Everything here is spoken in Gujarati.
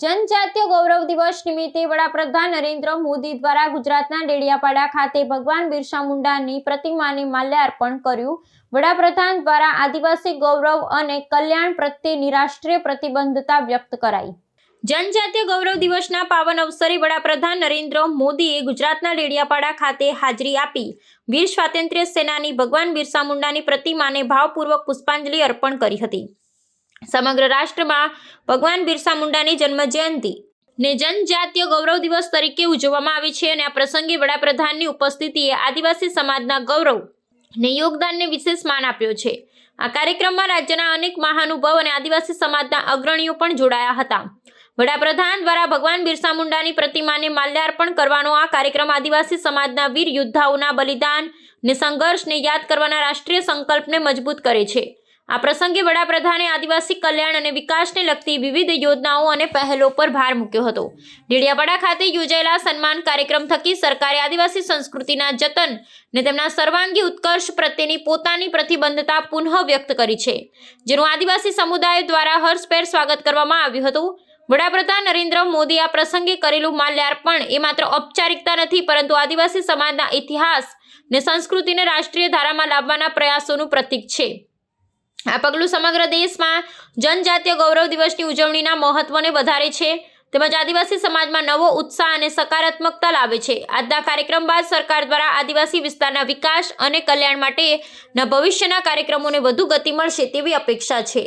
જનજાતીય ગૌરવ દિવસ નિમિત્તે વડાપ્રધાન નરેન્દ્ર મોદી દ્વારા ગુજરાતના ડેડિયાપાડા ખાતે ભગવાન બિરસા મુંડાની પ્રતિમાને માલ્યાર્પણ કર્યું। વડાપ્રધાન દ્વારા આદિવાસી ગૌરવ અને કલ્યાણ પ્રત્યેની રાષ્ટ્રીય પ્રતિબદ્ધતા વ્યક્ત કરાઈ। જનજાતીય ગૌરવ દિવસના પાવન અવસરે વડાપ્રધાન નરેન્દ્ર મોદીએ ગુજરાતના ડેડિયાપાડા ખાતે હાજરી આપી વીર સ્વાતંત્ર્ય સેનાની ભગવાન બિરસા મુંડાની પ્રતિમાને ભાવપૂર્વક પુષ્પાંજલિ અર્પણ કરી હતી। સમગ્ર રાષ્ટ્રમાં ભગવાન બિરસા મુંડાની જન્મજયંતિ ને જનજાતીય ગૌરવ દિવસ તરીકે ઉજવવામાં આવે છે અને આ પ્રસંગે વડાપ્રધાનની ઉપસ્થિતિએ આદિવાસી સમાજના ગૌરવ ને યોગદાનને વિશેષ માન આપ્યો છે। આ કાર્યક્રમમાં રાજ્યના અનેક મહાનુભાવો અને આદિવાસી સમાજના અગ્રણીઓ પણ જોડાયા હતા। વડાપ્રધાન દ્વારા ભગવાન બિરસા મુંડાની પ્રતિમાને માલ્યાર્પણ કરવાનો આ કાર્યક્રમ આદિવાસી સમાજના વીર યોદ્ધાઓના બલિદાન ને સંઘર્ષને યાદ કરવાના રાષ્ટ્રીય સંકલ્પને મજબૂત કરે છે। આ પ્રસંગે વડાપ્રધાને આદિવાસી કલ્યાણ અને વિકાસને લગતી વિવિધ યોજનાઓ અને પહેલો પર ભાર મૂક્યો હતો। ડેડિયાપાડા ખાતે યોજાયેલા સન્માન કાર્યક્રમ થકી સરકારે આદિવાસી સંસ્કૃતિના જતન ને તેમના સર્વાંગી ઉત્કર્ષ પ્રત્યેની પોતાની પ્રતિબદ્ધતા પુનઃ વ્યક્ત કરી છે, જેનું આદિવાસી સમુદાય દ્વારા હર્ષભેર સ્વાગત કરવામાં આવ્યું હતું। વડાપ્રધાન નરેન્દ્ર મોદી આ પ્રસંગે કરેલું માલ્યાર્પણ એ માત્ર ઔપચારિકતા નથી, પરંતુ આદિવાસી સમાજના ઇતિહાસ ને સંસ્કૃતિને રાષ્ટ્રીય ધારામાં લાવવાના પ્રયાસોનું પ્રતીક છે। આ પગલું સમગ્ર દેશમાં જનજાતીય ગૌરવ દિવસની ઉજવણીના મહત્વને વધારે છે, તેમજ આદિવાસી સમાજમાં નવો ઉત્સાહ અને સકારાત્મકતા લાવે છે। આજના કાર્યક્રમ બાદ સરકાર દ્વારા આદિવાસી વિસ્તારના વિકાસ અને કલ્યાણ માટેના ભવિષ્યના કાર્યક્રમોને વધુ ગતિ મળશે તેવી અપેક્ષા છે।